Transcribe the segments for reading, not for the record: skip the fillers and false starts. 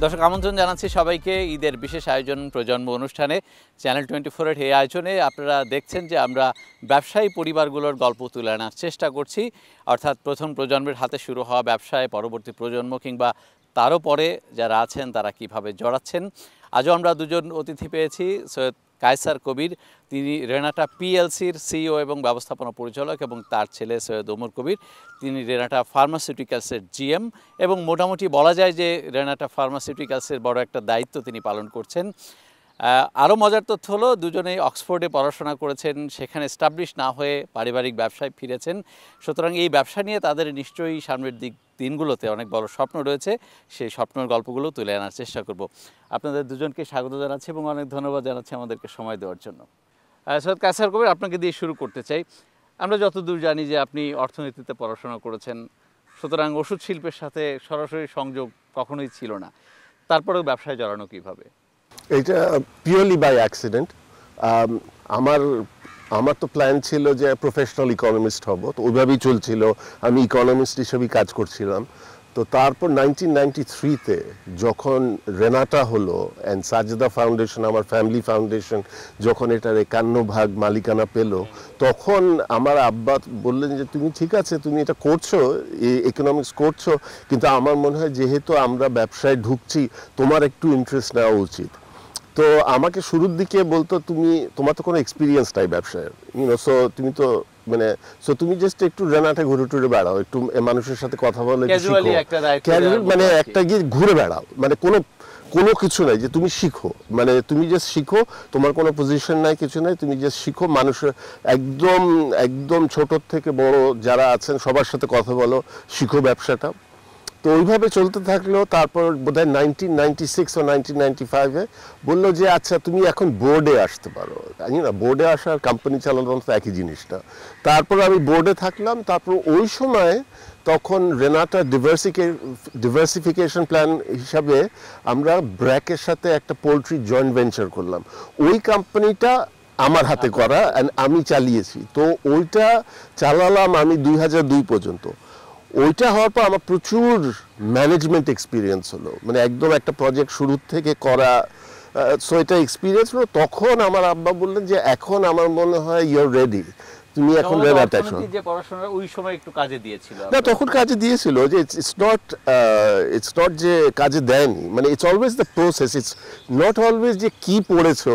দর্শক আমন্ত্রণ জানাচ্ছি সবাইকে ঈদের বিশেষ আয়োজন প্রজন্ম অনুষ্ঠানে। চ্যানেল 24-এর এই আয়োজনে আপনারা দেখছেন যে আমরা ব্যবসায়ী পরিবারগুলোর গল্প তুলে আনার চেষ্টা করছি, অর্থাৎ প্রথম প্রজন্মের হাতে শুরু হওয়া ব্যবসায় পরবর্তী প্রজন্ম কিংবা তারও পরে যারা আছেন তারা কিভাবে জড়াচ্ছেন। আজও আমরা দুজন অতিথি পেয়েছি, সৈয়দ কায়সার কবির, তিনি রেনাটা পিএলসির সিইও এবং ব্যবস্থাপনা পরিচালক, এবং তার ছেলে সৈয়দ ওমর কবির, তিনি রেনাটা ফার্মাসিউটিক্যালসের জিএম, এবং মোটামুটি বলা যায় যে রেনাটা ফার্মাসিউটিক্যালসের বড় একটা দায়িত্ব তিনি পালন করছেন। আরও মজার তথ্য হলো দুজনেই অক্সফোর্ডে পড়াশোনা করেছেন, সেখানে এস্টাবলিশ না হয়ে পারিবারিক ব্যবসায় ফিরেছেন। সুতরাং এই ব্যবসা নিয়ে তাদের নিশ্চয়ই সামনের দিনগুলোতে অনেক বড় স্বপ্ন রয়েছে, সেই স্বপ্নের গল্পগুলো তুলে আনার চেষ্টা করব। আপনাদের দুজনকে স্বাগত জানাচ্ছি এবং অনেক ধন্যবাদ জানাচ্ছি আমাদেরকে সময় দেওয়ার জন্য। সৈয়দ কায়সার কবির, আপনাকে দিয়ে শুরু করতে চাই। আমরা যতদূর জানি যে আপনি অর্থনীতিতে পড়াশোনা করেছেন, সুতরাং ওষুধ শিল্পের সাথে সরাসরি সংযোগ কখনোই ছিল না, তারপরেও ব্যবসায় জড়ানো কীভাবে? এটা পিওরলি বাই অ্যাক্সিডেন্ট। আমার তো প্ল্যান ছিল যে প্রফেশনাল ইকোনমিস্ট হব, তো ওইভাবেই চলছিল, আমি ইকোনমিস্ট হিসেবেই কাজ করছিলাম। তো তারপর 1993-তে যখন রেনাটা হলো অ্যান্ড সাজেদা ফাউন্ডেশন, আমার ফ্যামিলি ফাউন্ডেশন, যখন এটার 51% মালিকানা পেল, তখন আমার আব্বা বললেন যে তুমি ঠিক আছে, তুমি এটা করছো, ইকোনমিক্স করছো, কিন্তু আমার মনে হয় যেহেতু আমরা ব্যবসায় ঢুকছি, তোমার একটু ইন্টারেস্ট নেওয়া উচিত। তো আমাকে শুরুর দিকে বলতো তোমার তো কোনো এক্সপিরিয়েন্স নাই ব্যবসায়, সো তুমি তো তুমি জাস্ট একটু রেনাটা ঘুরে টুরে বেড়াও, একটু মানুষের সাথে কথা বলে মানে একটা গিয়ে ঘুরে বেড়াও, মানে কোনো কিছু নাই যে তুমি শিখো, মানে তুমি জাস্ট শিখো, তোমার কোনো পজিশন নাই, কিছু নাই, তুমি জাস্ট শিখো, মানুষের একদম একদম ছোট থেকে বড় যারা আছেন সবার সাথে কথা বলো, শিখো ব্যবসাটা। তো ওইভাবে চলতে থাকলো। তারপর বোধহয় 1996 ও 1995-এ বললো যে আচ্ছা তুমি এখন বোর্ডে আসতে পারো। জানি না, বোর্ডে আসা আর কোম্পানি চালানো তো একই জিনিসটা। তারপর আমি বোর্ডে থাকলাম। তারপর ওই সময় তখন রেনাটা ডিভার্সিফিকেশন প্ল্যান হিসাবে আমরা ব্র্যাকের সাথে একটা পোলট্রি জয়েন্ট ভেঞ্চার করলাম। ওই কোম্পানিটা আমার হাতে করা, আমি চালিয়েছি। তো ওইটা চালালাম আমি 2002 পর্যন্ত। ওইটা হওয়ার পর আমার প্রচুর ম্যানেজমেন্ট এক্সপিরিয়েন্স হলো, মানে একদম একটা প্রজেক্ট শুরু থেকে করা, সো এটা এক্সপিরিয়েন্স হলো। তখন আমার আব্বা বললেন যে এখন আমার মনে হয় ইউ আর রেডি, তুমি এখন রেনাটা আসো। যে পড়াশোনা ওই সময় একটু কাজে দিয়েছিল না, তখন কাজে দিয়েছিল, যে ইটস নট যে কাজে দেয়নি, মানে it's always the process, it's not always যে কি পড়েছো,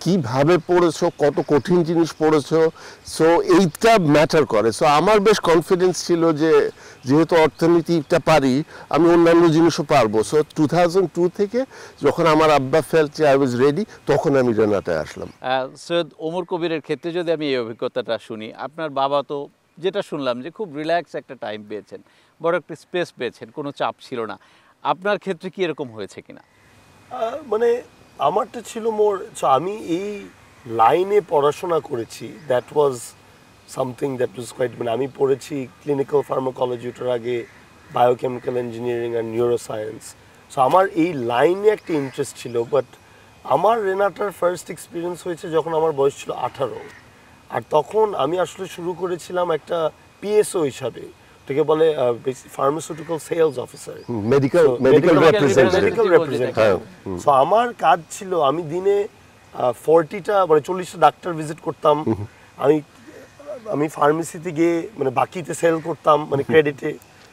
কিভাবে পড়েছো, কত কঠিন জিনিস পড়েছো, সো এইটা ম্যাটার করে। সো আমার বেশ কনফিডেন্স ছিল যে যেহেতু অর্থনীতিটা পারি, আমি অন্যান্য জিনিসও পারবো। সো 2002 থেকে যখন আমার আব্বা ফেল্ট যে আই ওয়াজ রেডি, তখন আমি রেনাটায় আসলাম। সৈয়দ ওমর কবিরের ক্ষেত্রে যদি আমি এই অভিজ্ঞতাটা শুনি, আপনার বাবা তো যেটা শুনলাম যে খুব রিল্যাক্স একটা টাইম পেয়েছেন, বড় একটা স্পেস পেয়েছেন, কোনো চাপ ছিল না। আপনার ক্ষেত্রে কি এরকম হয়েছে কিনা? মানে আমারটা ছিল মোর, আমি এই লাইনে পড়াশোনা করেছি, that was something that was quite, মানে আমি পড়েছি ক্লিনিক্যাল ফার্মাকোলজি, ওটার আগে biochemical engineering and neuroscience. So আমার এই লাইনে একটা ইন্টারেস্ট ছিল। বাট আমার রেনাটার ফার্স্ট এক্সপিরিয়েন্স হয়েছে যখন আমার বয়স ছিল 18, আর তখন আমি আসলে শুরু করেছিলাম একটা পিএসও হিসাবে, এটাকে বলে pharmaceutical sales officer, medical representative. So আমার কাজ ছিল আমি দিনে 40টা মানে 40টা ডাক্তার ভিজিট করতাম। আমি ফার্মেসিতে গিয়ে মানে বাকিতে সেল করতাম, মানে ক্রেডিটে,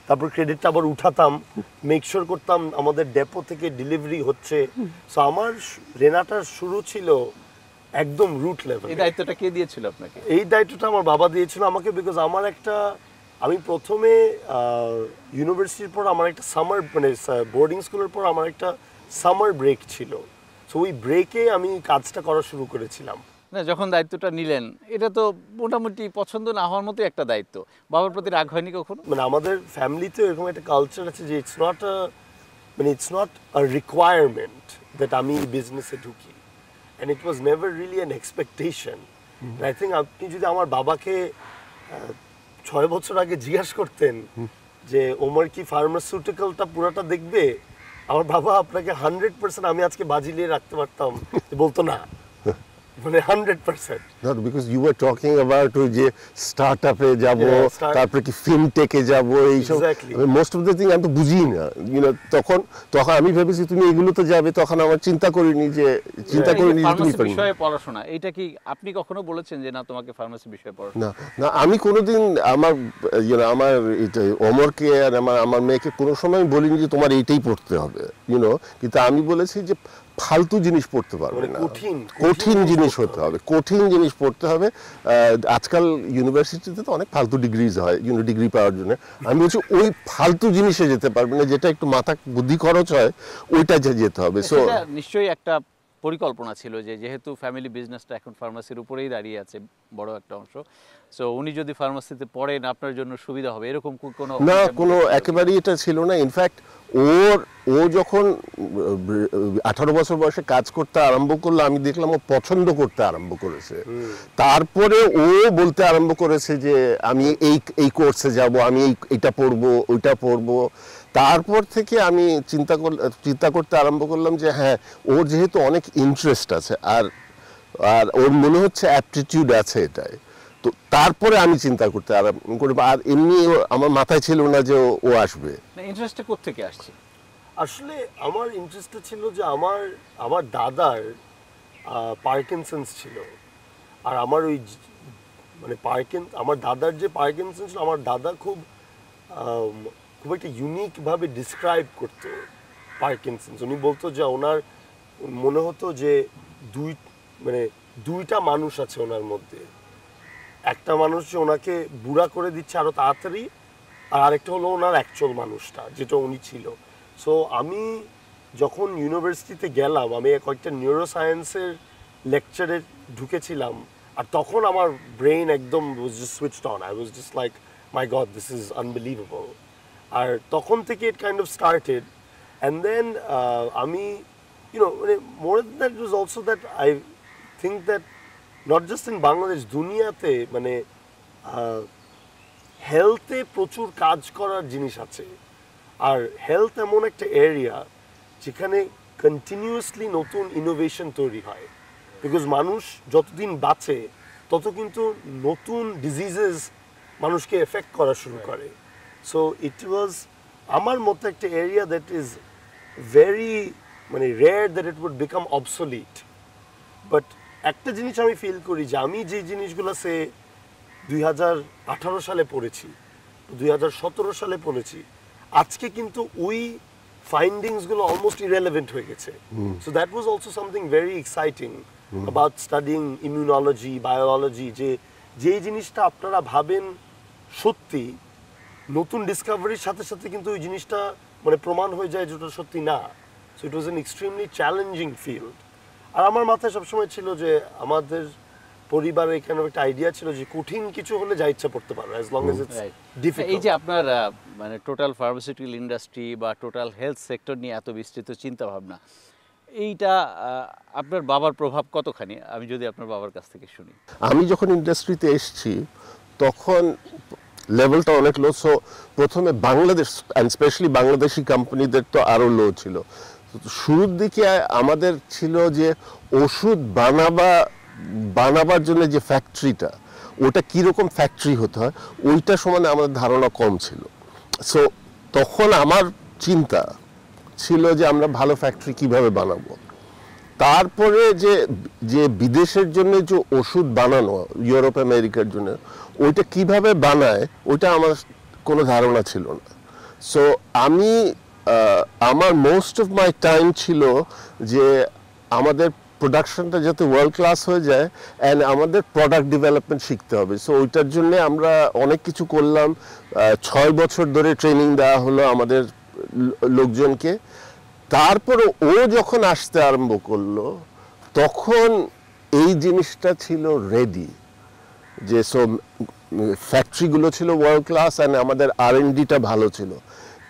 তারপর ক্রেডিটটা আবার উঠাতাম, মেক শিওর করতাম আমাদের ডেপো থেকে ডেলিভারি হচ্ছে। সো আমার রেনাটার শুরু ছিল একদম রুট লেভেল। এই দায়িত্বটা কে দিয়েছিল আপনাকে? এই দায়িত্বটা আমার বাবা দিয়েছিল আমাকে, বিকজ আমি প্রথমে ইউনিভার্সিটির পর আমার একটা সামার, মানে বোর্ডিং স্কুলের পর আমার একটা সামার ব্রেক ছিল। সো ওই ব্রেকে আমি কাজটা করা শুরু করেছিলাম। না, যখন দায়িত্বটা নিলেন, এটা তো মোটামুটি পছন্দ না হওয়ার মতো একটা দায়িত্ব, বাবার প্রতি রাগ হয়নি কখনো? মানে আমাদের ফ্যামিলিতে এরকম একটা কালচার আছে যে it's not a requirement that আমি বিজনেসে ঢুকি, and it was never really an expectation. I think আপনি যদি আমার বাবাকে 6 বছর আগে জিজ্ঞাসা করতেন যে ওমর কি ফার্মাসিউটিক্যালটা পুরোটা দেখবে, আমার বাবা আপনাকে 100% আমি আজকে বাজি নিয়ে রাখতে পারতাম, বলতো না। মানে 100%। Not because you were talking about ওই যে স্টার্টআপে যাব, তারপরে কি ফিনটেকে যাব, এইসব মোস্ট অফ দ্য থিং আমি তো বুঝি না, তখন আমি ভেবেছি তুমি এগুলোতে যাবে, তখন আমার চিন্তা করিনি যে তুমি বিষয়ে পড়াশোনা। এটা কি আপনি কখনো বলেছেন যে না তোমাকে ফার্মেসি বিষয়ে পড়াশোনা? না না, আমি কোনোদিন আমার ওমরকে আর আমার মেয়েকে কোনো সময় বলিনি যে তোমার এইটাই পড়তে হবে, কিন্তু আমি বলেছি যে ফালতু জিনিস পড়তে পারবে না, কঠিন জিনিস হতে হবে, কঠিন জিনিস পড়তে হবে। আজকাল ইউনিভার্সিটিতে তো অনেক ফালতু ডিগ্রিজ হয়, ডিগ্রি পাওয়ার জন্য। আমি বলছি ওই ফালতু জিনিসে যেতে পারবে না, যেটা একটু মাথা বুদ্ধি খরচ হয়, ওইটা যেতে হবে। সো নিশ্চয়ই একটা পরিকল্পনা ছিল যে যেহেতু ফ্যামিলি বিজনেসটা এখন ফার্মাসির উপরেই দাঁড়িয়ে আছে বড় একটা অংশ, সো উনি যদি ফার্মাসিতে পড়েন আপনার জন্য সুবিধা হবে, এরকম কোনো একেবারেই এটা ছিল না। ইনফ্যাক্ট ও যখন 18 বছর বয়সে কাজ করতে আরম্ভ করলো, আমি দেখলাম ও পছন্দ করতে আরম্ভ করেছে। তারপরে ও বলতে আরম্ভ করেছে যে আমি এই কোর্সে যাব, আমি এটা পড়বো, ওইটা পড়বো। তারপর থেকে আমি চিন্তা করতে আরম্ভ করলাম যে হ্যাঁ, ওর যেহেতু অনেক ইন্টারেস্ট আছে আর ওর মনে হচ্ছে অ্যাপটিটিউড আছে এটাই, তো তারপরে আমি চিন্তা করতে আরম্ভ করি। আর এমনি আমার মাথায় ছিল না যে ও আসবে। ইন্টারেস্টটা কোথা থেকে আসছে? আসলে আমার ইন্টারেস্টটা ছিল যে আমার দাদার পার্কিনসন্স ছিল, আর আমার ওই মানে আমার দাদার যে পার্কিনসন্স ছিল, আমার দাদা খুব একটা ইউনিক ভাবে ডিসক্রাইব করতো পার্কিনসন্স। উনি বলতো যে ওনার মনে হতো যে দুইটা মানুষ আছে ওনার মধ্যে, একটা মানুষ যে ওনাকে বুড়া করে দিচ্ছে আরো তাড়াতাড়ি, আর আরেকটা হলো ওনার অ্যাকচুয়াল মানুষটা, যেটা উনি ছিল। সো আমি যখন ইউনিভার্সিটিতে গেলাম, আমি কয়েকটা নিউরো সায়েন্সের লেকচারে ঢুকেছিলাম, আর তখন আমার ব্রেইন একদম was just switched on. I was just like my God, this is unbelievable. আর তখন থেকে it kind of started. And then আমি মানে more that was also that I think that not just in Bangladesh, দুনিয়াতে মানে হেলথে প্রচুর কাজ করার জিনিস আছে। আর হেলথ এমন একটা এরিয়া যেখানে কন্টিনিউয়াসলি নতুন ইনোভেশন তৈরি হয়, বিকজ মানুষ যতদিন বাঁচে তত কিন্তু নতুন ডিজিজেস মানুষকে এফেক্ট করা শুরু করে। সো ইট ওয়াজ আমার মতো একটা এরিয়া দ্যাট ইজ ভেরি মানে rare that it would become obsolete. But একটা জিনিস আমি ফিল করি যে আমি যে জিনিসগুলো 2018 সালে পড়েছি, 2017 সালে পড়েছি, আজকে কিন্তু ওই ফাইন্ডিংসগুলো অলমোস্ট ইরেলেভেন্ট হয়ে গেছে। So that was also something very exciting about studying immunology, biology, যে জিনিসটা আপনারা ভাবেন সত্যি, নতুন ডিসকভারির সাথে সাথে কিন্তু ওই জিনিসটা মানে প্রমাণ হয়ে যায় যেটা সত্যি না। So it was an extremely challenging field. আর আমার মাথায় সবসময় ছিল যে আমাদের পরিবারে এখানে একটা আইডিয়া ছিল যে কঠিন কিছু হলে যা ইচ্ছা পড়তে পারো, as long as it's difficult. এই যে আপনার মানে টোটাল ফার্মাসিউটিক্যাল ইন্ডাস্ট্রি বা টোটাল হেলথ সেক্টর নিয়ে এত বিস্তৃত চিন্তা ভাবনা, এইটা আপনার বাবার প্রভাব কতখানি, আমি যদি আপনার বাবার কাছ থেকে শুনি। আমি যখন ইন্ডাস্ট্রিতে এসেছি তখন লেভেলটা অনেক লো। সো প্রথমে বাংলাদেশ অ্যান্ড স্পেশালি বাংলাদেশি কোম্পানিদের তো আরও লো ছিল। শুরুর দিকে আমাদের ছিল যে ওষুধ বানাবার জন্য যে ফ্যাক্টরিটা, ওটা কীরকম ফ্যাক্টরি হতে হয় ওইটা সমানে আমাদের ধারণা কম ছিল। সো তখন আমার চিন্তা ছিল যে আমরা ভালো ফ্যাক্টরি কিভাবে বানাবো। তারপরে যে বিদেশের জন্য যে ওষুধ বানানো, ইউরোপ আমেরিকার জন্য, ওইটা কিভাবে বানায় ওইটা আমার কোনো ধারণা ছিল না। সো আমার মোস্ট অফ মাই টাইম ছিল যে আমাদের প্রোডাকশনটা যাতে ওয়ার্ল্ড ক্লাস হয়ে যায় অ্যান্ড আমাদের প্রোডাক্ট ডেভেলপমেন্ট শিখতে হবে। সো ওইটার জন্যে আমরা অনেক কিছু করলাম। 6 বছর ধরে ট্রেনিং দেওয়া হলো আমাদের লোকজনকে। তারপরে ও যখন আসতে আরম্ভ করলো তখন এই জিনিসটা ছিল রেডি, যে সব ফ্যাক্টরিগুলো ছিল ওয়ার্ল্ড ক্লাস অ্যান্ড আমাদের R&Dটা ভালো ছিল।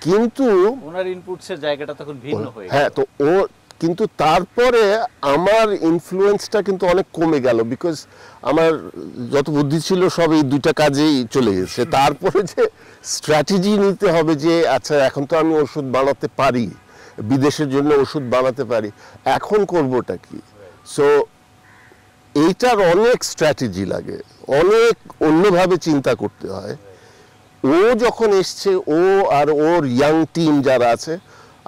কিন্তু ওনার ইনপুটসের জায়গাটা তখন ভিন্ন হয়ে গেল। হ্যাঁ, তো কিন্তু তারপরে আমার ইনফ্লুয়েন্সটা কিন্তু অনেক কমে গেল, বিকজ আমার যত বুদ্ধি ছিল সব এই দুইটা কাজেই চলে গেছে। তারপরে যে স্ট্র্যাটেজি নিতে হবে যে আচ্ছা এখন তো আমি ওষুধ বানাতে পারি, বিদেশের জন্য ওষুধ বানাতে পারি, এখন করবোটা কি। সো এইটার অনেক স্ট্র্যাটেজি লাগে, অনেক অন্যভাবে চিন্তা করতে হয়। ও যখন এসছে, ও আর ওর ইয়াং টিম যারা আছে,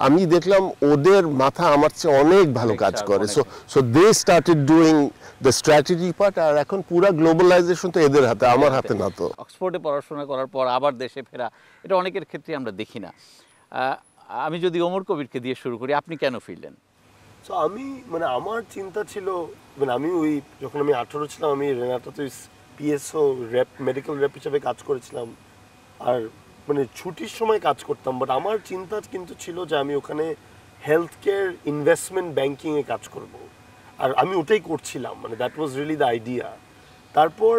আমি দেখলাম ওদের মাথা আমার চেয়ে অনেক ভালো অনেক কাজ sharp, করে। অনেক। So they started doing the strategy part. আর এখন পুরো গ্লোবালাইজেশন তো এদের হাতে, আমার হাতে না তো। অক্সফোর্ডে পড়াশোনা করার পর আবার দেশে ফেরা, এটা অনেকের ক্ষেত্রে আমরা দেখি না। আমি যদি ওমর কবিরকে দিয়ে শুরু করি, আপনি কেন ফিরলেন? সো আমি মানে আমার চিন্তা ছিল, মানে আমি ওই যখন আমি 18 ছিলাম, আমি রেনাটাতে পিএসও র্যাপ মেডিকেল র্যাপ হিসেবে কাজ করেছিলাম, আর মানে ছুটির সময় কাজ করতাম। বাট আমার চিন্তা কিন্তু ছিল যে আমি ওখানে হেলথ কেয়ার ইনভেস্টমেন্ট ব্যাংকিংয়ে কাজ করব, আর আমি ওটাই করছিলাম, মানে that was really the idea. তারপর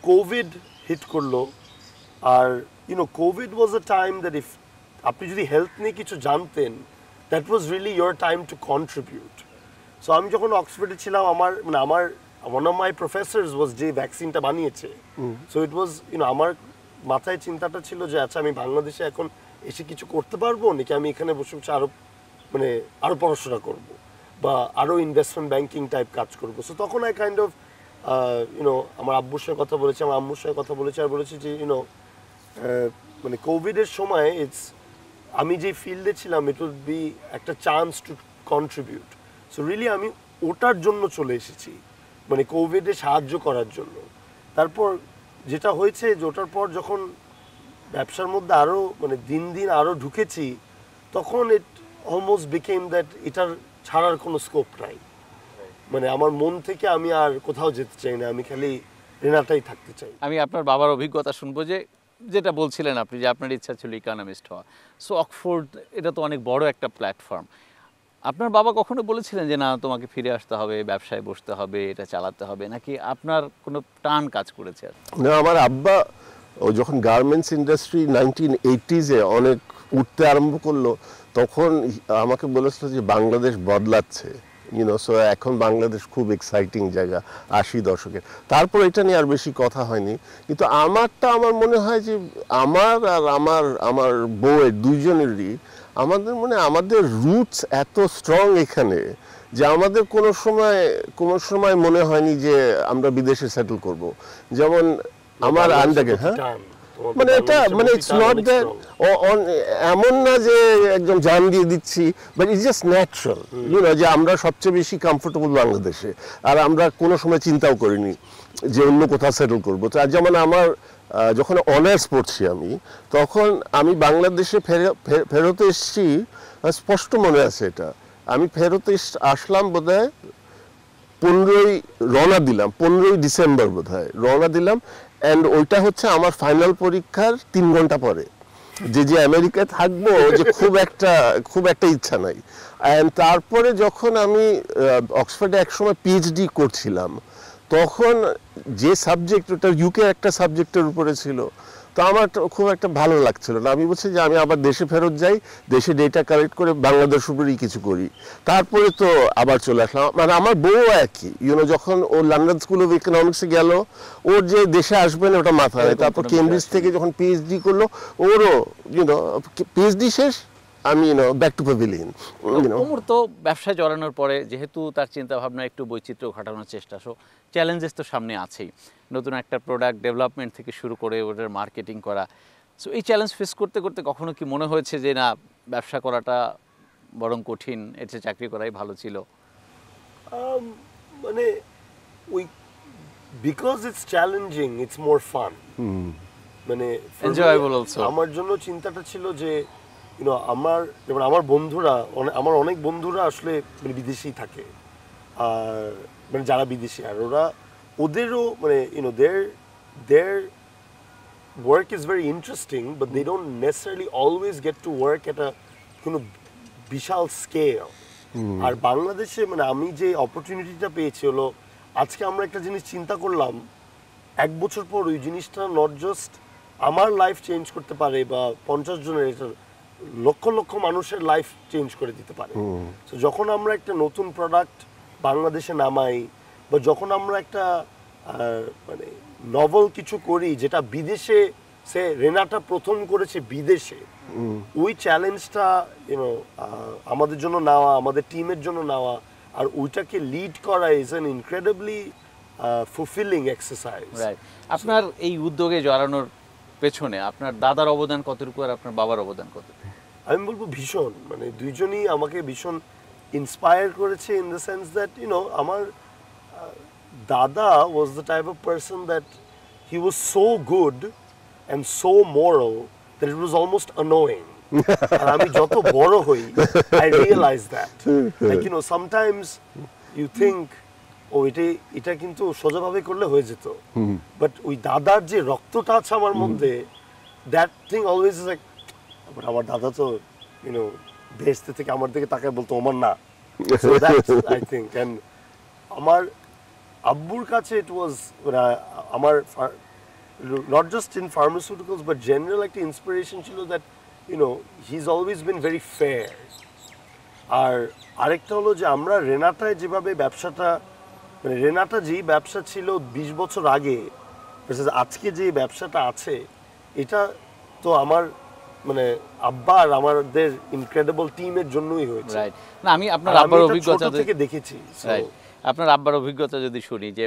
কোভিড হিট করলো, আর covid was a time that if আপনি যদি হেলথ নিয়ে কিছু জানতেন, that was really your time to contribute. So আমি যখন অক্সফোর্ডে ছিলাম, আমার one of my professors was যে ভ্যাকসিনটা বানিয়েছে। সো ইট ওয়াজ আমার মাথায় চিন্তাটা ছিল যে আচ্ছা, আমি বাংলাদেশে এখন এসে কিছু করতে পারবো নাকি আমি এখানে বসে বসে আরো পড়াশোনা করব বা আরো ইনভেস্টমেন্ট ব্যাংকিং টাইপ কাজ করব। সো তখন আই কাইন্ড অফ আমার আব্বুর সঙ্গে কথা বলেছি, আমার আম্মুর সঙ্গে কথা বলেছি, আর বলেছি যে মানে কোভিডের সময় আমি যে ফিল্ডে ছিলাম, ইট উড বি একটা chance to contribute. So really আমি ওটার জন্য চলে এসেছি, মানে কোভিডে সাহায্য করার জন্য। তারপর যেটা হয়েছে যে ওটার পর যখন ব্যবসার মধ্যে আরও মানে দিন দিন আরও ঢুকেছি, তখন ইট অলমোস্ট বিকেম দ্যাট এটার ছাড়ার কোনো স্কোপ নাই। মানে আমার মন থেকে আমি আর কোথাও যেতে চাই না, আমি খালি রেনাটাই থাকতে চাই। আমি আপনার বাবার অভিজ্ঞতা শুনবো, যেটা বলছিলেন আপনি যে আপনার ইচ্ছা ছিল ইকোনমিস্ট হওয়া। সো অক্সফোর্ড এটা তো অনেক বড় একটা প্ল্যাটফর্ম। আপনার বাবা কখনো বলেছিলেন যে না, তোমাকে ফিরে আসতে হবে, ব্যবসায় বসতে হবে, এটা চালাতে হবে, নাকি আপনার কোনো টান কাজ করেছে? না, আমার আব্বা ও যখন গার্মেন্টস ইন্ডাস্ট্রি 1980s অনেক উঠতে আরম্ভ করলো, তখন আমাকে বলেছিল যে বাংলাদেশ বদলাচ্ছে, সো এখন বাংলাদেশ খুব এক্সাইটিং জায়গা 80 দশকের। তারপর এটা নিয়ে আর বেশি কথা হয়নি। কিন্তু আমার মনে হয় যে আমার আর আমার বউয়ের দুইজনেরই আমাদের রুটস এত স্ট্রং এখানে যে আমাদের কোনো সময় মনে হয়নি যে আমরা বিদেশে সেটেল করব। যেমন আমার আন্ডারগ্রেড, হ্যাঁ, মানে এটা ইটস নট দ্যাট, এমন না যে একদম জান দিয়ে দিচ্ছি, বাট ইটস জাস্ট ন্যাচারাল, যে আমরা সবচেয়ে বেশি কমফোর্টেবল বাংলাদেশে, আর আমরা কোনো সময় চিন্তাও করিনি যে অন্য কোথাও সেটেল করবো। তো যেমন আমার যখন অনার্স পড়ছি আমি, তখন আমি বাংলাদেশে ফেরত এসেছি, স্পষ্ট মনে আছে এটা। আমি আসলাম বোধহয় 15ই ডিসেম্বর বোধহয় রওনা দিলাম, অ্যান্ড ওইটা হচ্ছে আমার ফাইনাল পরীক্ষার 3 ঘন্টা পরে। যে আমেরিকায় থাকবো যে খুব একটা ইচ্ছা নাই। অ্যান্ড তারপরে যখন আমি অক্সফোর্ডে একসময় পিএইচডি করছিলাম, তখন যে সাবজেক্ট, ওটা ইউকে একটা সাবজেক্টের উপরে ছিল, তো আমার খুব একটা ভালো লাগছিল না। আমি বলছি যে আমি আবার দেশে ফেরত যাই, দেশে ডেটা কালেক্ট করে বাংলাদেশ উপরেই কিছু করি। তারপরে তো আবার চলে আসলাম। মানে আমার বউ একই, যখন ও লন্ডন স্কুল অফ ইকোনমিক্সে গেল, ওর যে দেশে আসবেন ওটা মাথায় নেই। তারপর কেমব্রিজ থেকে যখন পিএইচডি করলো, ওরও পিএইচডি শেষ, আমি ব্যাক টু প্যাভিলিয়ন। ওমর তো ব্যবসায় জড়ানোর পরে যেহেতু তার চিন্তা ভাবনা একটু বৈচিত্র্য ঘটানোর চেষ্টা, সো চ্যালেঞ্জেস তো সামনে আছেই। নতুন একটা প্রোডাক্ট ডেভেলপমেন্ট থেকে শুরু করে ওটার মার্কেটিং করা। সো এই চ্যালেঞ্জ ফেস করতে করতে কখনো কি মনে হয়েছে যে না, ব্যবসা করাটা বরং কঠিন, এর চেয়ে চাকরি করাই ভালো ছিল? মানে ওই because it's challenging, it's more fun, মানে এনজয়েবল অলসো। আমার জন্য চিন্তাটা ছিল যে যেমন আমার বন্ধুরা, আমার অনেক বন্ধুরা আসলে মানে বিদেশেই থাকে, আর মানে যারা বিদেশি, আর ওদেরও মানে their work is very interesting, but they don't necessarily always get to work at a কোনো বিশাল স্কেল। আর বাংলাদেশে মানে আমি যে অপরচুনিটিটা পেয়েছি হলো, আজকে আমরা একটা জিনিস চিন্তা করলাম, 1 বছর পর ওই জিনিসটা নট জাস্ট আমার লাইফ চেঞ্জ করতে পারে, বা 50 জনের, এটা লক্ষ লক্ষ মানুষের লাইফ চেঞ্জ করে দিতে পারে। তো যখন আমরা একটা নতুন প্রোডাক্ট বাংলাদেশে নামাই, বা যখন আমরা একটা মানে নভেল কিছু করি যেটা বিদেশে, সে রেনাটা প্রথম করেছে বিদেশে, ওই চ্যালেঞ্জটা আমাদের জন্য নেওয়া, আমাদের টিমের জন্য নেওয়া, আর ওইটাকে লিড করা is an incredibly fulfilling exercise. Right. আপনার এই উদ্যোগে জড়ানোর পেছনে আপনার দাদার অবদান কতটুকু আর আপনার বাবার অবদান কতটুকু? আমি বলবো ভীষণ, মানে দুইজনই আমাকে ভীষণ ইন্সপায়ার করেছে ইন দ্য সেন্স দ্যাট আমার দাদা was the type of person that he was so good and so moral that it was almost annoying. আর আমি যত বড় হই I realize that like sometimes you think oh এটা কিন্তু সোজাভাবে করলে হয়ে যেত, বাট ওই দাদার যে রক্তটা আছে আমার মধ্যে, that thing always is like, but আমার দাদা তো বেহেশতে থেকে আমার দিকে তাকায় বলতো ওমর না। So that's I think, and আমার আব্বুর কাছে ইট ওয়াজ আমার not just in pharmaceuticals but general একটা ইন্সপিরেশন ছিল that he is always been very fair. আর আরেকটা হলো যে আমরা রেনাটায় যেভাবে ব্যবসাটা, মানে রেনাটা যেই ব্যবসা ছিল 20 বছর আগে আজকে যে ব্যবসাটা আছে, এটা তো আমার মানে আব্বা আর আমাদের ইনক্রেডিবল টিমের জন্যই হয়েছে। রাইট। না আমি আপনার আব্বার অভিজ্ঞতা থেকে দেখেছি। রাইট। আপনার আব্বার অভিজ্ঞতা যদি শুনি, যে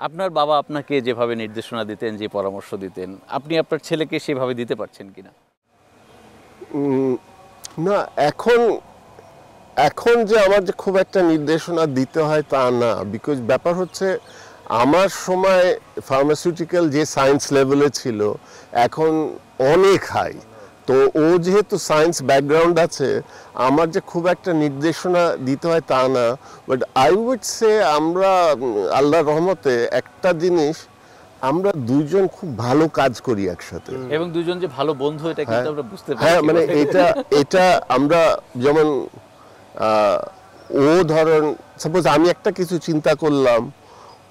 আপনার বাবা আপনাকে যেভাবে নির্দেশনা দিতেন, যে পরামর্শ দিতেন, আপনি আপনার ছেলেকে সেভাবে দিতে পারছেন কিনা? না, এখন যে আমার যে খুব একটা নির্দেশনা দিতে হয় তা না, বিকজ ব্যাপার হচ্ছে আমার সময় ফার্মাসিউটিক্যাল যে সায়েন্স লেভেলে ছিল এখন অনেক হাই। তো ও যেহেতু সায়েন্স ব্যাকগ্রাউন্ড আছে, আমার যে খুব একটা নির্দেশনা দিতে হয় তা না, বাট আই উড সে আমরা আল্লাহর রহমতে একটা জিনিস, আমরা দুজন খুব ভালো কাজ করি একসাথে, এবং দুজন যে ভালো বন্ধু এটা কিন্তু আমরা বুঝতে পারি। হ্যাঁ, মানে এটা আমরা যেমন ও ধরেন সাপোজ আমি একটা কিছু চিন্তা করলাম,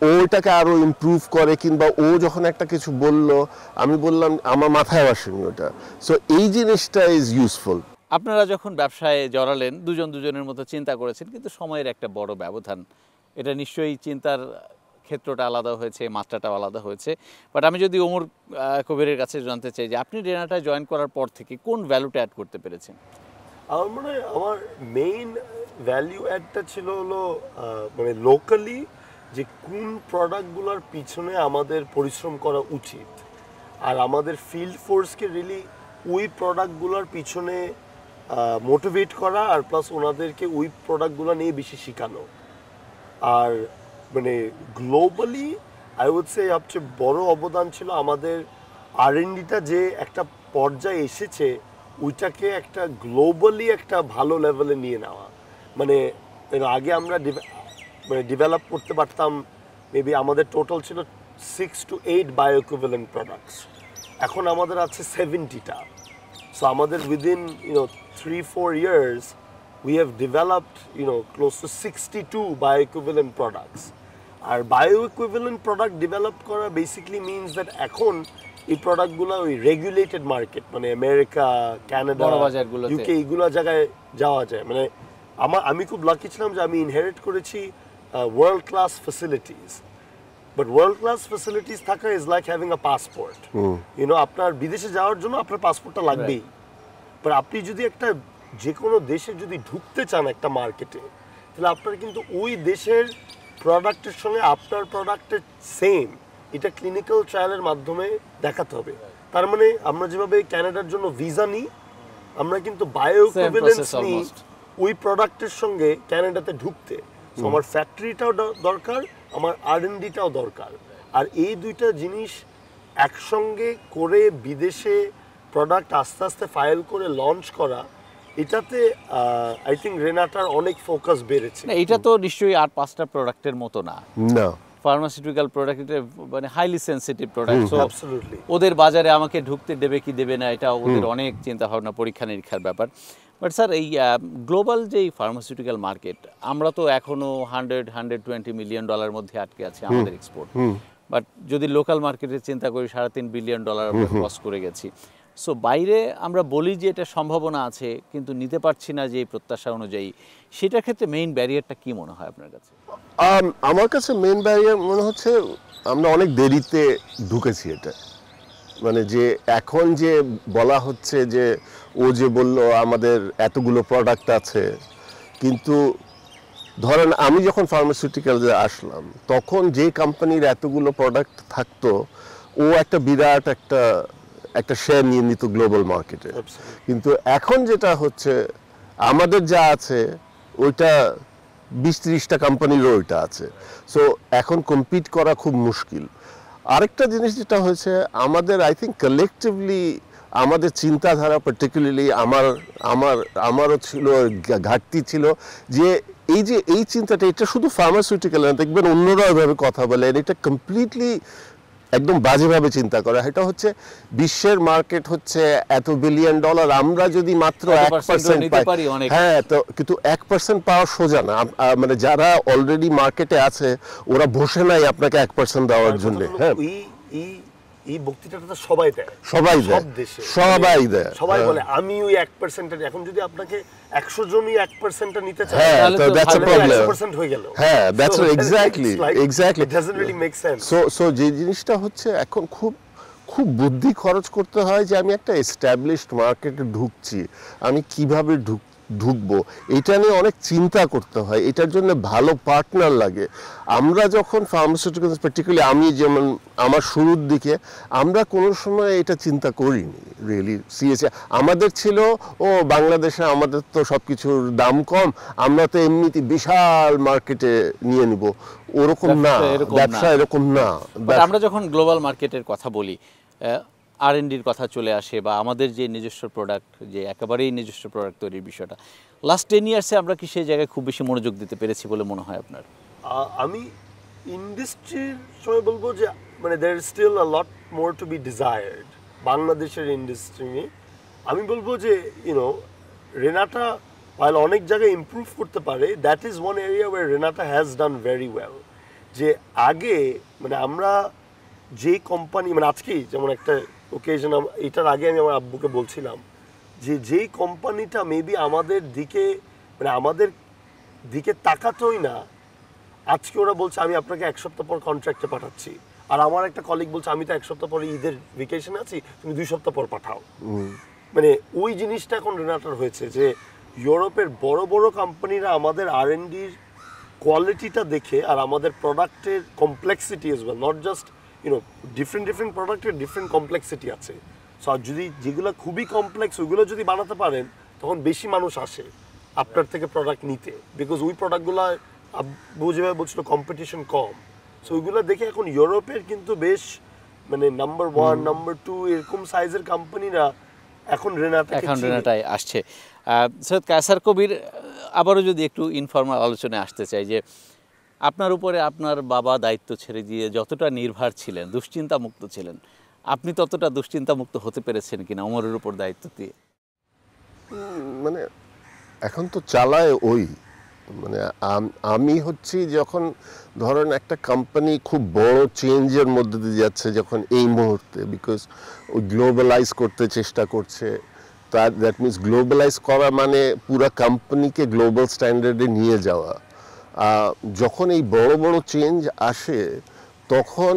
ওটাকে আরো ইমপ্রুভ করে, কিংবা ও যখন একটা কিছু বললো আমি বললাম আমার মাথায় আসেনি ওটা। সো এই জিনিসটা ইজ ইউজফুল। আপনারা যখন ব্যবসায় জড়ালেন দুজন দুজনের মতো চিন্তা করেছেন, কিন্তু সময়ের একটা বড় ব্যবধান, এটা নিশ্চয়ই চিন্তার ক্ষেত্রটা আলাদা হয়েছে, মাত্রাটাও আলাদা হয়েছে। বাট আমি যদি ওমর কবিরের কাছে জানতে চাই যে আপনি রেনাটায় জয়েন করার পর থেকে কোন ভ্যালুটা অ্যাড করতে পেরেছেন? আমার মনে হয় আমার মেইন ভ্যালু অ্যাডটা ছিল হলো মানে লোকালি যে কোন প্রোডাক্টগুলোর পিছনে আমাদের পরিশ্রম করা উচিত, আর আমাদের ফিল্ড ফোর্সকে রিয়েলি ওই প্রোডাক্টগুলোর পিছনে মোটিভেট করা, আর প্লাস ওনাদেরকে ওই প্রোডাক্টগুলো নিয়ে বেশি শেখানো। আর মানে গ্লোবালি আই উড সে সবচেয়ে বড় অবদান ছিল আমাদের R&Dটা যে একটা পর্যায়ে এসেছে, ওইটাকে একটা গ্লোবালি একটা ভালো লেভেলে নিয়ে নেওয়া। মানে আগে আমরা ডেভেলপ করতে পারতাম, মেবি আমাদের টোটাল ছিল 6 to 8 বায়োইকুইভ্যালেন্ট প্রোডাক্টস, এখন আমাদের আছে 70টা। সো আমাদের within 3-4 years we have developed close to 62 bioequivalent products. আর bioequivalent product develop করা basically means that এখন এই প্রোডাক্টগুলো ওই রেগুলেটেড মার্কেট, মানে আমেরিকা, কানাডা, ইউকে, এইগুলো জায়গায় যাওয়া যায়। মানে আমি খুব লাকি ছিলাম যে আমি ইনহেরিট করেছি world class facilities. But world class facilities থাকা is like having a passport. আপনার বিদেশে যাওয়ার জন্য আপনার পাসপোর্টটা লাগবেই, বাট আপনি যদি একটা যে কোনো দেশে যদি ঢুকতে চান একটা মার্কেটে, তাহলে আপনার কিন্তু ওই দেশের প্রোডাক্টের সঙ্গে আপনার প্রোডাক্টের সেম, এটা ক্লিনিক্যাল ট্রায়ালের মাধ্যমে দেখাতে হবে। তার মানে আমরা যেভাবে কানাডার জন্য ভিসা নিই, আমরা কিন্তু বায়োইকুইভ্যালেন্স নিই ওই প্রোডাক্টের সঙ্গে কানাডাতে ঢুকতে। সো আমার ফ্যাক্টরিটাও দরকার, আমার R&Dটাও দরকার। আর এই দুইটা জিনিস একসঙ্গে করে বিদেশে প্রোডাক্ট আস্তে আস্তে ফাইল করে লঞ্চ করা, এটাতে আই থিঙ্ক রেনাটার অনেক ফোকাস বেড়েছে। এটা তো নিশ্চয়ই আর 5টা প্রোডাক্টের মতো না। ফার্মাসিউটিক্যাল প্রোডাক্ট মানে হাইলি সেনসিটিভ প্রোডাক্ট, সো ওদের বাজারে আমাকে ঢুকতে দেবে কি দেবে না, এটা ওদের অনেক চিন্তা ভাবনা, পরীক্ষা নিরীক্ষার ব্যাপার। বাট স্যার, এই গ্লোবাল যে ফার্মাসিউটিক্যাল মার্কেট, আমরা তো এখনো $100-120 মিলিয়ন মধ্যে আটকে আছে আমাদের এক্সপোর্ট। বাট যদি লোকাল মার্কেটে চিন্তা করি, $3.5 বিলিয়ন আমরা ক্রস করে গেছি। সো বাইরে আমরা বলি যে এটা সম্ভাবনা আছে, কিন্তু নিতে পারছি না যে প্রত্যাশা অনুযায়ী। সেটার ক্ষেত্রে মেইন ব্যারিয়ারটা কি মনে হয় আপনার কাছে? আমার কাছে মেইন ব্যারিয়ার মনে হচ্ছে আমরা অনেক দেরিতে ঢুকেছি এটা। মানে যে এখন যে বলা হচ্ছে যে ও যে বলল আমাদের এতগুলো প্রোডাক্ট আছে, কিন্তু ধরেন আমি যখন ফার্মাসিউটিক্যালসে আসলাম তখন যে কোম্পানির এতগুলো প্রোডাক্ট থাকতো ও একটা বিরাট একটা শেয়ার নিয়ে নিত গ্লোবাল মার্কেটে। Absolutely. কিন্তু এখন যেটা হচ্ছে আমাদের যা আছে ওইটা 20-30টা কোম্পানিরও ওইটা আছে, সো এখন কম্পিট করা খুব মুশকিল। আরেকটা জিনিস যেটা হয়েছে আমাদের আই থিঙ্ক কালেকটিভলি আমাদের চিন্তাধারা পার্টিকুলারলি আমারও ছিল ঘাটতি ছিল যে এই চিন্তাটা এটা শুধু ফার্মাসিউটিক্যাল না, দেখবেন অন্যরা ওইভাবে কথা বলেন, এটা কমপ্লিটলি একদম বাজেভাবে চিন্তা করা। এটা হচ্ছে বিশ্বের মার্কেট হচ্ছে $1 বিলিয়ন, আমরা যদি মাত্র 1% নিতে পারি অনেক। হ্যাঁ, তো কিন্তু 1% পাওয়া সোজা না। মানে যারা অলরেডি মার্কেটে আছে ওরা বসে নাই আপনাকে 1% দেওয়ার জন্য। হ্যাঁ, এই বক্তৃতাটা তো সবাই দেয়, সবাই দেয়, সব দেশে সবাই দেয়, সবাই হ্যাঁ। বলে আমি ওই 1% এখন যদি আপনাকে 100 জনই 1% নিতে চায় হ্যাঁ, তাহলে তো তো that's a ভালো, problem. 100% হয়ে গেল। হ্যাঁ, that's So, exactly, it's like, exactly. it doesn't really make sense. So যে জিনিসটা হচ্ছে এখন খুব খুব বুদ্ধি খরচ করতে হয় যে আমি একটা এস্টাবলিশড মার্কেটে ঢুকছি, আমি কিভাবে ঢুকবো এটা নিয়ে অনেক চিন্তা করতে হয়, এটার জন্য ভালো পার্টনার লাগে। আমরা যখন ফার্মাসিউটিক্যালস পার্টিকুলারলি আমি যেমন আমার শুরুর দিকে আমরা কোনো সময় এটা চিন্তা করিনি রিয়েলি সিরিয়াসলি। আমাদের ছিল বাংলাদেশে আমাদের তো সব কিছুর দাম কম, আমরা তো এমনিতে বিশাল মার্কেটে নিয়ে নিব, ওরকম না, ব্যবসা এরকম না। বাট আমরা যখন গ্লোবাল মার্কেটের কথা বলি R&Dর কথা চলে আসে বা আমাদের যে নিজস্ব প্রোডাক্ট, যে একেবারেই নিজস্ব প্রোডাক্ট তৈরির বিষয়টা, লাস্ট 10 ইয়ার্সে আমরা কি সেই জায়গায় খুব বেশি মনোযোগ দিতে পেরেছি বলে মনে হয় আপনার? আমি ইন্ডাস্ট্রির সময় বলবো যে মানে there is still a lot more to be desired বাংলাদেশের ইন্ডাস্ট্রি নিয়ে। আমি বলবো যে রেনাটা while অনেক জায়গায় ইমপ্রুভ করতে পারে, that is one area where Renata has done very well. যে আগে মানে আমরা যে কোম্পানি মানে আজকেই যেমন একটা ওকেশন, এটার আগে আমি আমার আব্বুকে বলছিলাম যে যেই কোম্পানিটা মেবি আমাদের দিকে তাকাতোই না, আজকে ওরা বলছে আমি আপনাকে 1 সপ্তাহ পর কন্ট্রাক্টে পাঠাচ্ছি। আর আমার একটা কলিগ বলছে আমি তো 1 সপ্তাহ পরে ঈদের ভেকেশনে আছি, তুমি 2 সপ্তাহ পর পাঠাও। মানে ওই জিনিসটা এখন রেনাটার হয়েছে যে ইউরোপের বড় বড় কোম্পানিরা আমাদের R&Dর কোয়ালিটিটা দেখে আর আমাদের প্রোডাক্টের complexity as well, not just different প্রোডাক্টের ডিফারেন্ট কমপ্লেক্সিটি আছে। সো যদি যেগুলো খুবই কমপ্লেক্স ওইগুলো যদি বানাতে পারেন তখন বেশি মানুষ আসে আপনার থেকে প্রোডাক্ট নিতে, বিকজ ওই প্রোডাক্টগুলো আব্বু যেভাবে বলছিল কম্পিটিশন কম। সো ওইগুলো দেখে এখন ইউরোপের কিন্তু বেশ মানে নাম্বার 1 নাম্বার 2 এরকম সাইজের কোম্পানিরা এখন রেনাটায় আসছে। সৈয়দ কায়সার কবির, আবারও যদি একটু ইনফর্মাল আলোচনায় আসতে চাই যে আপনার উপরে আপনার বাবা দায়িত্ব ছেড়ে দিয়ে যতটা নির্ভর ছিলেন, দুশ্চিন্তা মুক্ত ছিলেন, আপনি ততটা দুশ্চিন্তা মুক্ত হতে পেরেছেন কিনা ওমরের উপর দায়িত্ব দিয়ে? মানে এখন তো চালায় ওই, মানে আমি হচ্ছি যখন ধরেন একটা কোম্পানি খুব বড় চেঞ্জের মধ্যে দিয়ে যাচ্ছে যখন এই মুহূর্তে, বিকজ ওই গ্লোবালাইজ করতে চেষ্টা করছে, দ্যাট মিনস গ্লোবালাইজ করা মানে পুরো কোম্পানিকে গ্লোবাল স্ট্যান্ডার্ডে নিয়ে যাওয়া। যখন এই বড় বড় চেঞ্জ আসে তখন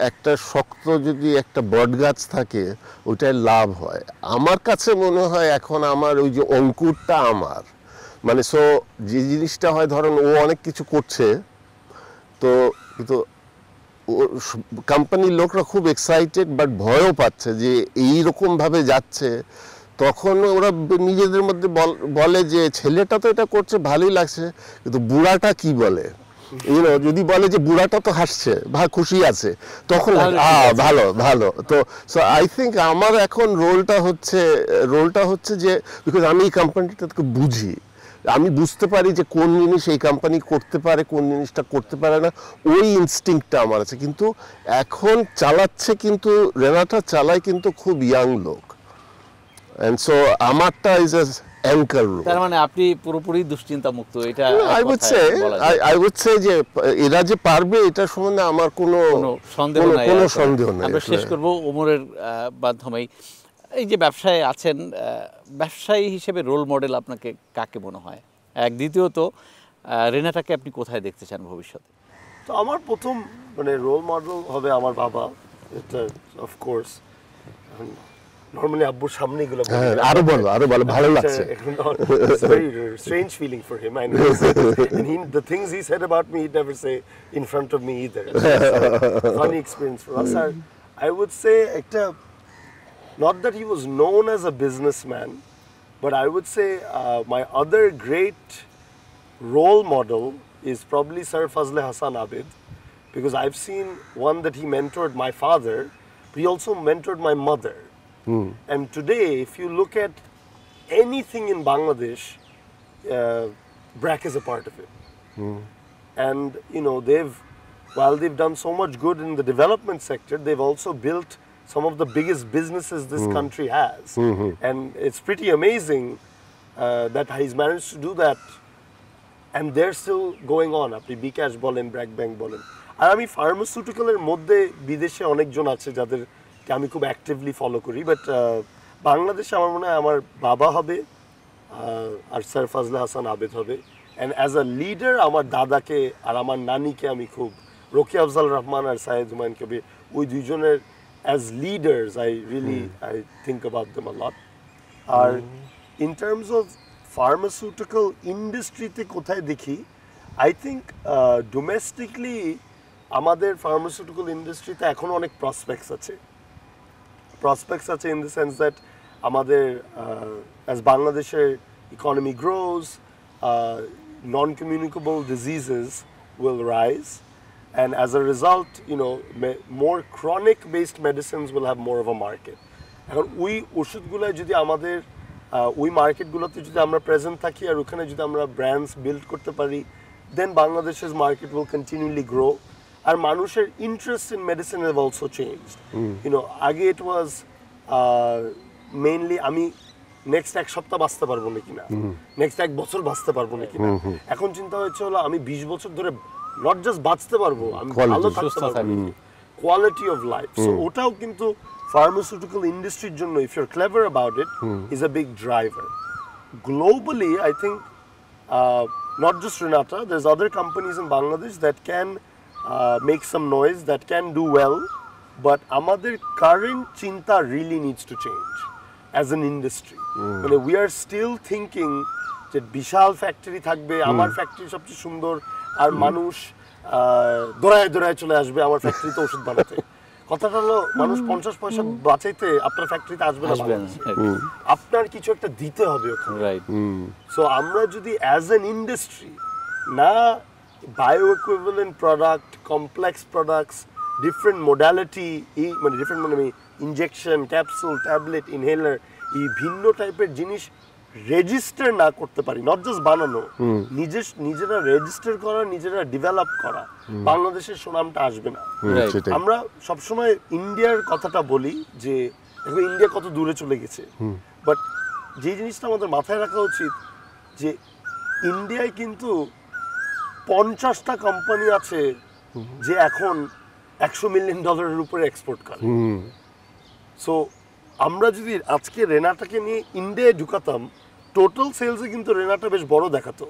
একটা শক্ত যদি একটা বটগাছ থাকে ওটায় লাভ হয়। আমার কাছে মনে হয় এখন আমার ওই যে অঙ্কুরটা আমার, মানে সো যে জিনিসটা হয় ধরেন ও অনেক কিছু করছে তো কিন্তু কোম্পানির লোকরা খুব এক্সাইটেড বাট ভয়ও পাচ্ছে যে এইরকমভাবে যাচ্ছে, তখন ওরা নিজেদের মধ্যে বলে যে ছেলেটা তো এটা করছে ভালোই লাগছে কিন্তু বুড়াটা কি বলে, যদি বলে যে বুড়াটা তো হাসছে বা খুশি আছে তখন ভালো ভালো। তো সো আই থিঙ্ক আমার এখন রোলটা হচ্ছে যে বিকজ আমি এই কোম্পানিটাকে বুঝি, আমি বুঝতে পারি যে কোন জিনিস এই কোম্পানি করতে পারে কোন জিনিসটা করতে পারে না, ওই ইনস্টিংক্টটা আমার আছে। কিন্তু এখন চালাচ্ছে কিন্তু রেনাটা চালায় কিন্তু খুব ইয়াং লোক, and so আমারটা ইজ আ অ্যাঙ্কার রোল। তার মানে আপনি পুরোপুরি দুশ্চিন্তা মুক্ত, এটা I would say যে এরা যে পারবে এটা সম্বন্ধে আমার কোনো সন্দেহ নাই। আমরা শেষ করব ওমরের মাধ্যমেই, এই যে ব্যবসায় আছেন, ব্যবসায়ী হিসেবে রোল মডেল আপনাকে কাকে মনে হয়? দ্বিতীয়ত রেনাটাকে আপনি কোথায় দেখতে চান ভবিষ্যতে? তো আমার প্রথম মানে রোল মডেল হবে আমার বাবা, এটা অফকোর্স নরমালি আব্বুর সামনে এগুলো বলি হ্যাঁ, না। আরো বলো ভালো লাগছে। It's a very strange feeling for him. I know. And the things he said about me, he'd never say in front of me either. So it's a funny experience for us. I would say, not that he was known as a businessman, but I would say my other great role model is probably Sir Fazle Hassan Abid, because I've seen one that he mentored my father, but he also mentored my mother. And today, if you look at anything in Bangladesh, BRAC is a part of it. And you know, while they've done so much good in the development sector, they've also built some of the biggest businesses this country has. And it's pretty amazing that he's managed to do that, and they're still going on. আপনি বিকাশ বলেন, BRAC bank বলেন। আর আমি ফার্মাসিউটিক্যালের মধ্যে বিদেশে অনেকজন আছে যাদেরকে আমি খুব অ্যাক্টিভলি ফলো করি, বাট বাংলাদেশে আমার মনে হয় আমার বাবা হবে আর স্যার ফাজলে হাসান আবেদ হবে। অ্যান্ড অ্যাজ আ লিডার আমার দাদাকে আর আমার নানিকে আমি খুব, রকি আফজাল রহমান আর সাইদ হুমায়ুন কবির, ওই দুইজনের as leaders I think about them a lot. আর ইন টার্মস অফ ফার্মাসিউটিক্যাল ইন্ডাস্ট্রিতে কোথায় দেখি, আই থিঙ্ক ডোমেস্টিকলি আমাদের ফার্মাসিউটিক্যাল ইন্ডাস্ট্রিতে এখনও অনেক প্রসপেক্টস আছে ইন দ্য সেন্স দ্যাট আমাদের অ্যাজ বাংলাদেশের economy grows, non-communicable diseases will rise, and as a result, you know, more chronic-based medicines will have more of a market. এখন ওই ওষুধগুলো যদি আমাদের ওই মার্কেটগুলোতে যদি আমরা প্রেজেন্ট থাকি আর ওখানে যদি আমরা ব্র্যান্ডস বিল্ড করতে পারি, দেন বাংলাদেশের মার্কেট উইল কন্টিনিউলি গ্রো। আর মানুষের interest in medicine have also changed. You know, আগে ইট ওয়াজ মেইনলি আমি নেক্সট এক সপ্তাহ বাঁচতে পারবো না কিনা, নেক্সট এক বছর বাঁচতে পারবো না কিনা। এখন চিন্তা হচ্ছে হলো আমি 20 বছর ধরে নট জাস্ট বাঁচতে পারবো, আমি ভালো থাকতে পারবো, কোয়ালিটি অফ লাইফ। সো ওটাও কিন্তু ফার্মাসিউটিক্যাল ইন্ডাস্ট্রির জন্য, if your clever about it, is a big driver. Globally, I think not just Renata, there's other companies in Bangladesh that can make some noise, that can do well, but আমাদের current চিন্তা really needs to change as an industry. মানে we are still thinking যে বিশাল factory থাকবে, আমার factory সবচেয়ে সুন্দর, আর মানুষ দৌড়ায় দৌড়ায় চলে আসবে আমার ফ্যাক্টরিতে ওষুধ বানাতে। কথাটা হলো মানুষ 50 পয়সা বাঁচাইতে আপনার ফ্যাক্টরিতে আসবে না, আপনার কিছু একটা দিতে হবে ওখানে। সো আমরা যদি অ্যাজ অ্যান ইন্ডাস্ট্রি না bio equivalent product, complex products, different modality, মানে ডিফারেন্ট মানে ইনজেকশন, ক্যাপসুল, ট্যাবলেট, ইনহেলার, এই ভিন্ন টাইপের জিনিস রেজিস্টার না করতে পারি, নট জাস্ট বানানো, নিজেরা রেজিস্টার করা, নিজেরা ডেভেলপ করা, বাংলাদেশের সুনামটা আসবে না। আমরা সবসময় ইন্ডিয়ার কথাটা বলি যে দেখো ইন্ডিয়া কত দূরে চলে গেছে, বাট যে জিনিসটা আমাদের মাথায় রাখা উচিত যে ইন্ডিয়ায় কিন্তু 50টা কোম্পানি আছে যে এখন $100 মিলিয়ন উপরে এক্সপোর্ট করে। সো আমরা যদি আজকে রেনাটাকে নিয়ে ইন্ডিয়ায় ঢুকাতাম, টোটাল সেলসে কিন্তু রেনাটা বেশ বড় দেখাতো,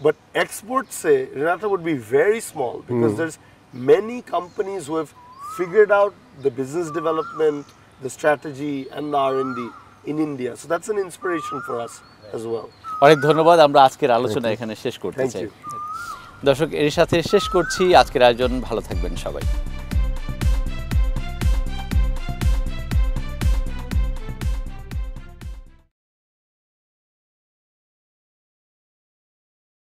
বাট এক্সপোর্টসে Renata would be very small because there's many companies who have figured out the business development, the strategy and the R&D in India. So that's an inspiration for us as well. অনেক ধন্যবাদ। আমরা আজকের আলোচনা এখানে শেষ করতে চাই। দর্শক, এর সাথে শেষ করছি আজকের আয়োজন। ভালো থাকবেন সবাই।